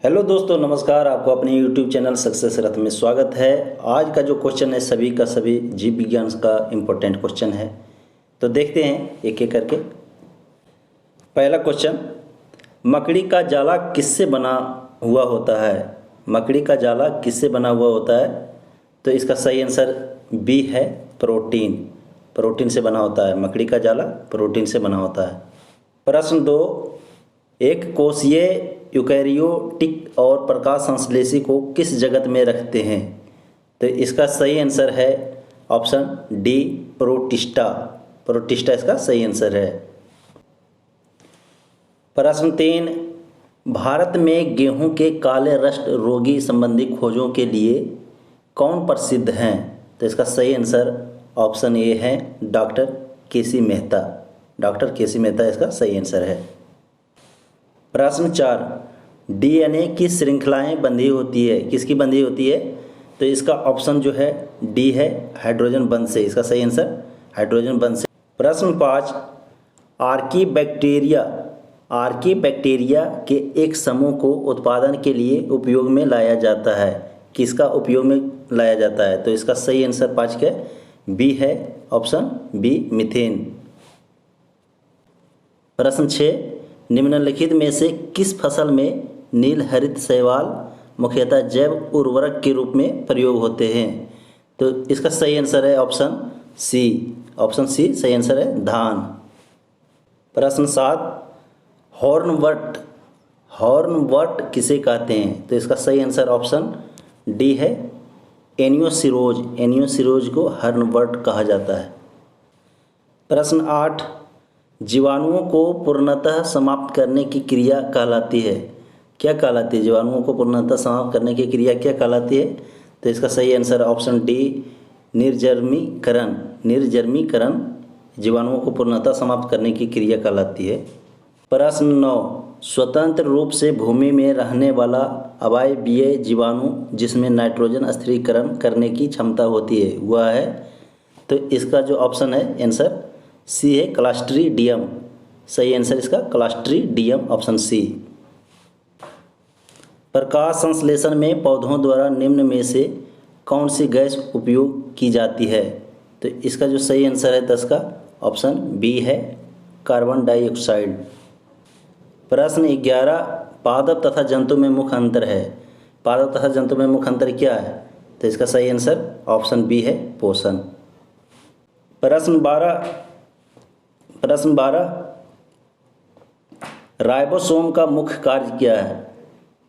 Hello दोस्तों, नमस्कार। आपको अपने YouTube चैनल सक्सेस रथ में स्वागत है। आज का जो क्वेश्चन है सभी का सभी जीव विज्ञान का इम्पोर्टेंट क्वेश्चन है, तो देखते हैं एक एक करके। पहला क्वेश्चन, मकड़ी का जाला किससे बना हुआ होता है? मकड़ी का जाला किससे बना हुआ होता है? तो इसका सही आंसर बी है, प्रोटीन। प्रोटीन से बना होता है। मकड़ी का जाला प्रोटीन से बना होता है। प्रश्न 2, एक कोशीय यूकैरियोटिक और प्रकाश संश्लेषी को किस जगत में रखते हैं? तो इसका सही आंसर है ऑप्शन डी, प्रोटिस्टा। प्रोटिस्टा इसका सही आंसर है। प्रश्न 3, भारत में गेहूं के काले रस्ट रोगी संबंधी खोजों के लिए कौन प्रसिद्ध हैं? तो इसका सही आंसर ऑप्शन ए है, डॉक्टर केसी मेहता। डॉक्टर केसी मेहता इसका सही आंसर है। प्रश्न 4, डीएनए की श्रृंखलाएं बंधी होती है, किसकी बंधी होती है? तो इसका ऑप्शन जो है डी है, हाइड्रोजन बंध से। इसका सही आंसर हाइड्रोजन बंध से। प्रश्न 5, आर्की बैक्टीरिया के एक समूह को उत्पादन के लिए उपयोग में लाया जाता है। किसका उपयोग में लाया जाता है? तो इसका सही आंसर 5 का बी है, ऑप्शन बी, मीथेन। प्रश्न 6, निम्नलिखित में से किस फसल में नील हरित शैवाल मुख्यतः जैव उर्वरक के रूप में प्रयोग होते हैं? तो इसका सही आंसर है ऑप्शन सी। ऑप्शन सी सही आंसर है, धान। प्रश्न 7, हॉर्नवर्ट किसे कहते हैं? तो इसका सही आंसर ऑप्शन डी है, एनियोसिरोज। एनियोसिरोज को हॉर्नवर्ट कहा जाता है। प्रश्न 8, जीवाणुओं को पूर्णतः समाप्त करने की क्रिया कहलाती है, क्या कहलाती है? जीवाणुओं को पूर्णतः समाप्त करने की क्रिया क्या कहलाती है? तो इसका सही आंसर ऑप्शन डी, निर्जर्मीकरण। निर्जर्मीकरण जीवाणुओं को पूर्णतः समाप्त करने की क्रिया कहलाती है। प्रश्न 9, स्वतंत्र रूप से भूमि में रहने वाला अवायवीय जीवाणु जिसमें नाइट्रोजन स्थिरीकरण करने की क्षमता होती है वह है? तो इसका जो ऑप्शन है आंसर सी है, क्लस्ट्रीडियम। सही आंसर इसका क्लस्ट्रीडियम, ऑप्शन सी। प्रकाश संश्लेषण में पौधों द्वारा निम्न में से कौन सी गैस उपयोग की जाती है? तो इसका जो सही आंसर है 10 का ऑप्शन बी है, कार्बन डाइऑक्साइड। प्रश्न 11, पादप तथा जंतु में मुख्य अंतर है। पादप तथा जंतु में मुख्य अंतर क्या है? तो इसका सही आंसर ऑप्शन बी है, पोषण। प्रश्न 12, राइबोसोम का मुख्य कार्य क्या है?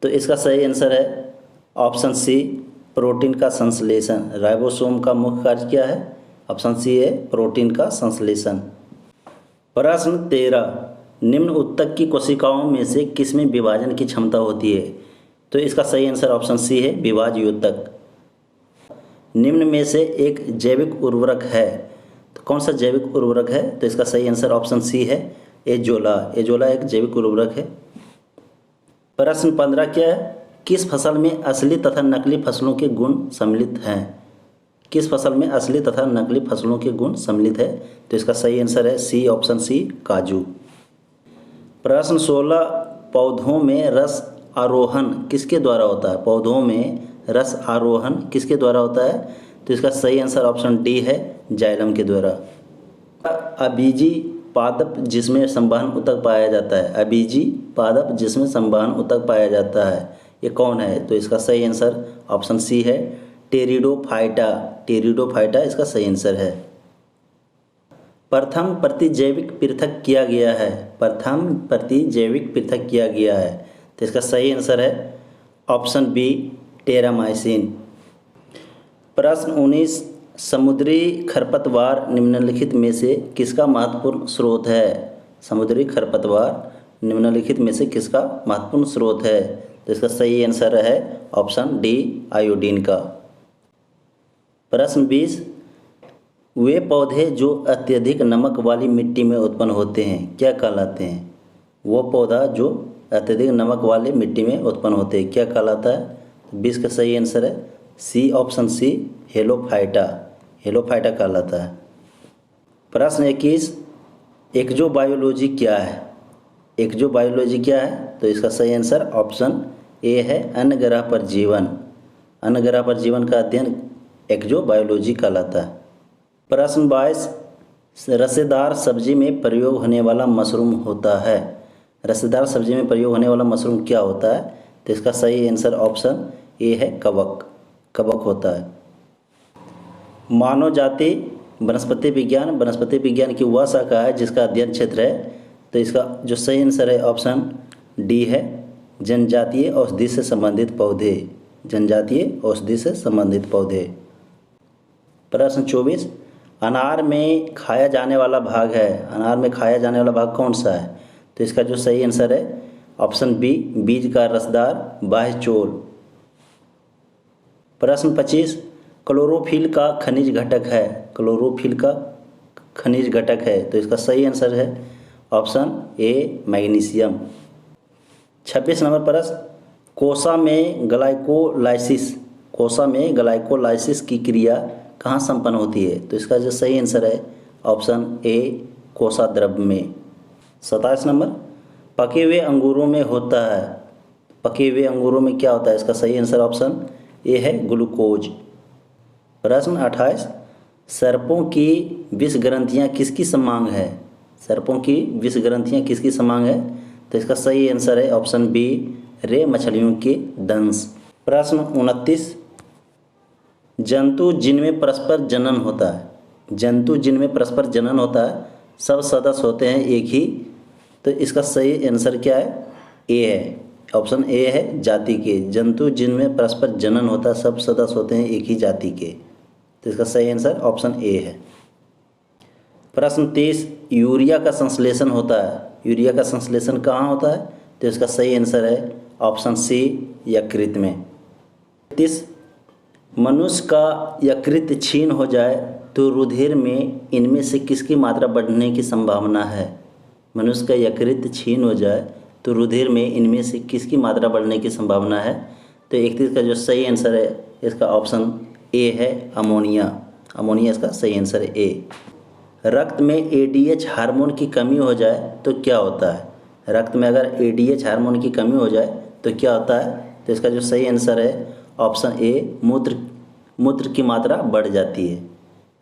तो इसका सही आंसर है ऑप्शन सी, प्रोटीन का संश्लेषण। राइबोसोम का मुख्य कार्य क्या है? ऑप्शन सी है, प्रोटीन का संश्लेषण। प्रश्न 13, निम्न उत्तक की कोशिकाओं में से किसमें विभाजन की क्षमता होती है? तो इसका सही आंसर ऑप्शन सी है, विभाज्योतक। निम्न में से एक जैविक उर्वरक है, तो कौन सा जैविक उर्वरक है? तो इसका सही आंसर ऑप्शन सी है, एजोला। एजोला एक जैविक उर्वरक है। प्रश्न 15 क्या है? किस फसल में असली तथा नकली फसलों के गुण सम्मिलित हैं? किस फसल में असली तथा नकली फसलों के गुण सम्मिलित है? तो इसका सही आंसर है सी, ऑप्शन सी, काजू। प्रश्न 16, पौधों में रस आरोहण किसके द्वारा होता है? पौधों में रस आरोहण किसके द्वारा होता है? तो इसका सही आंसर ऑप्शन डी है, जाइलम के द्वारा। अबीजी पादप जिसमें संवहन ऊतक पाया जाता है। अबीजी पादप जिसमें संवहन ऊतक पाया जाता है, ये कौन है? तो इसका सही आंसर ऑप्शन सी है, टेरिडोफाइटा। टेरिडोफाइटा इसका सही आंसर है। प्रथम प्रतिजैविक पृथक किया गया है। प्रथम प्रतिजैविक पृथक किया गया है, तो इसका सही आंसर है ऑप्शन बी, टेरामाइसिन। प्रश्न 19, समुद्री खरपतवार निम्नलिखित में से किसका महत्वपूर्ण स्रोत है? समुद्री खरपतवार निम्नलिखित में से किसका महत्वपूर्ण स्रोत है? तो इसका सही आंसर है ऑप्शन डी, आयोडीन का। प्रश्न 20, वे पौधे जो अत्यधिक नमक वाली मिट्टी में उत्पन्न होते हैं क्या कहलाते हैं? वो पौधा जो अत्यधिक नमक वाली मिट्टी में उत्पन्न होते हैं क्या कहलाता है? 20 का सही आंसर है सी, ऑप्शन सी, हेलोफाइटा। हेलोफाइटा कहलाता है। प्रश्न 21, एक्जोबायोलॉजी क्या है? एक्जोबायोलॉजी क्या है? तो इसका सही आंसर ऑप्शन ए है अन्य ग्रह पर जीवन। अन्य ग्रह पर जीवन का अध्ययन एक्सोबायोलॉजी कहलाता है। प्रश्न 22, रसेदार सब्जी में प्रयोग होने वाला मशरूम होता है। रसेदार सब्जी में प्रयोग होने वाला मशरूम क्या होता है? तो इसका सही आंसर ऑप्शन ए है कवक। कवक होता है। मानव जाति वनस्पति विज्ञान की वह शाखा है जिसका अध्ययन क्षेत्र है। तो इसका जो सही आंसर है ऑप्शन डी है जनजातीय औषधि से संबंधित पौधे। जनजातीय औषधि से संबंधित पौधे। प्रश्न 24, अनार में खाया जाने वाला भाग है। अनार में खाया जाने वाला भाग कौन सा है? तो इसका जो सही आंसर है ऑप्शन बी बीज का रसदार बाह्य चोल। प्रश्न 25, क्लोरोफिल का खनिज घटक है। क्लोरोफिल का खनिज घटक है। तो इसका सही आंसर है ऑप्शन ए मैग्नीशियम। 26 नंबर प्रश्न, कोसा में ग्लाइकोलाइसिस की क्रिया कहाँ संपन्न होती है? तो इसका जो सही आंसर है ऑप्शन ए कोसा द्रव्य में। 27 नंबर, पके हुए अंगूरों में होता है। पके हुए अंगूरों में क्या होता है? इसका सही आंसर ऑप्शन ए है ग्लूकोज। प्रश्न 28, सर्पों की विष ग्रंथियाँ किसकी समांग है? सर्पों की विष ग्रंथियाँ किसकी समांग है? तो इसका सही आंसर है ऑप्शन बी रे मछलियों के दंश। प्रश्न 29, जंतु जिनमें परस्पर जनन होता है। जंतु जिनमें परस्पर जनन होता है सब सदस्य होते हैं एक ही। तो इसका सही आंसर क्या है? ए है ऑप्शन ए है जाति के। जंतु जिनमें परस्पर जनन होता है सब सदस्य होते हैं एक ही जाति के। तो इसका सही आंसर ऑप्शन ए है। प्रश्न 30, यूरिया का संश्लेषण होता है। यूरिया का संश्लेषण कहाँ होता है? तो इसका सही आंसर है ऑप्शन सी यकृत में। 30, मनुष्य का यकृत क्षीण हो जाए तो रुधिर में इनमें से किसकी मात्रा बढ़ने की संभावना है? मनुष्य का यकृत क्षीण हो जाए तो रुधिर में इनमें से किसकी मात्रा बढ़ने की संभावना है? तो 31 का जो सही आंसर है इसका ऑप्शन ए है अमोनिया। अमोनिया इसका सही आंसर है ए। रक्त में एडीएच हार्मोन की कमी हो जाए तो क्या होता है? रक्त में अगर एडीएच हार्मोन की कमी हो जाए तो क्या होता है? तो इसका जो सही आंसर है ऑप्शन ए मूत्र की मात्रा बढ़ जाती है।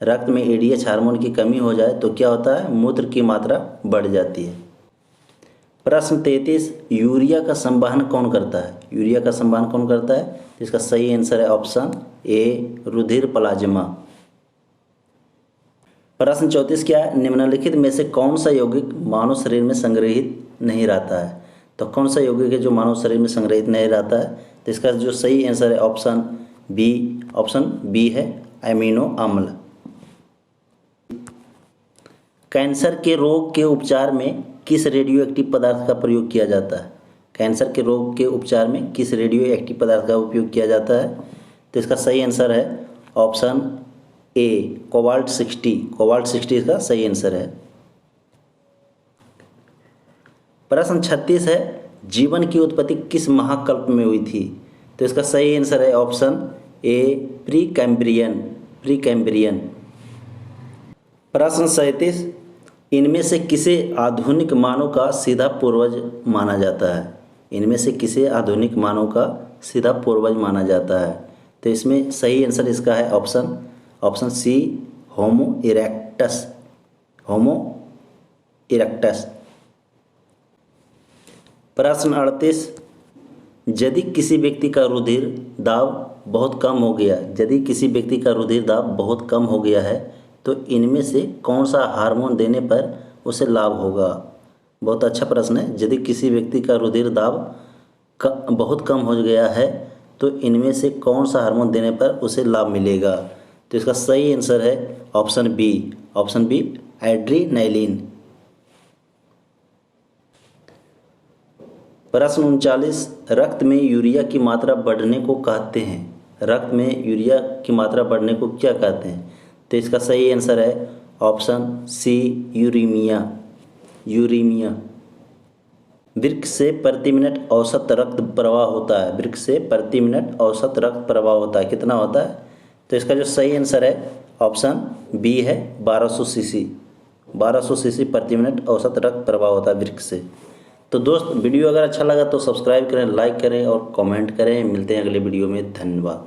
रक्त में एडीएच हार्मोन की कमी हो जाए तो क्या होता है? मूत्र की मात्रा बढ़ जाती है। प्रश्न 33, यूरिया का संवहन कौन करता है? यूरिया का संवहन कौन करता है? तो इसका सही आंसर है ऑप्शन ए रुधिर प्लाज्मा। प्रश्न 34 क्या है? निम्नलिखित में से कौन सा यौगिक मानव शरीर में संग्रहित नहीं रहता है? तो कौन सा यौगिक है जो मानव शरीर में संग्रहित नहीं रहता है? तो इसका जो सही आंसर है ऑप्शन बी है एमिनो अम्ल। कैंसर के रोग के उपचार में किस रेडियो एक्टिव पदार्थ का प्रयोग किया जाता है? कैंसर के रोग के उपचार में किस रेडियो एक्टिव पदार्थ का उपयोग किया जाता है? तो इसका सही आंसर है ऑप्शन ए कोबाल्ट 60। कोबाल्ट 60 इसका सही आंसर है। प्रश्न 36 है, जीवन की उत्पत्ति किस महाकल्प में हुई थी? तो इसका सही आंसर है ऑप्शन ए प्री कैम्ब्रियन। प्रश्न 37, इनमें से किसे आधुनिक मानव का सीधा पूर्वज माना जाता है? इनमें से किसे आधुनिक मानव का सीधा पूर्वज माना जाता है? तो इसमें सही आंसर इसका है ऑप्शन सी होमो इरेक्टस। प्रश्न 38, यदि किसी व्यक्ति का रुधिर दाब बहुत कम हो गया है तो इनमें से कौन सा हार्मोन देने पर उसे लाभ होगा? बहुत अच्छा प्रश्न है। यदि किसी व्यक्ति का रुधिर दाब बहुत कम हो गया है तो इनमें से कौन सा हार्मोन देने पर उसे लाभ मिलेगा? तो इसका सही आंसर है ऑप्शन बी एड्रीनलिन। प्रश्न 39, रक्त में यूरिया की मात्रा बढ़ने को कहते हैं। रक्त में यूरिया की मात्रा बढ़ने को क्या कहते हैं? तो इसका सही आंसर है ऑप्शन सी यूरीमिया। वृक्क से प्रति मिनट औसत रक्त प्रवाह होता है। कितना होता है? तो इसका जो सही आंसर है ऑप्शन बी है 1200 सीसी। 1200 सीसी प्रति मिनट औसत रक्त प्रवाह होता है वृक्क से। तो दोस्त वीडियो अगर अच्छा लगा तो सब्सक्राइब करें, लाइक करें और कमेंट करें। मिलते हैं अगले वीडियो में। धन्यवाद।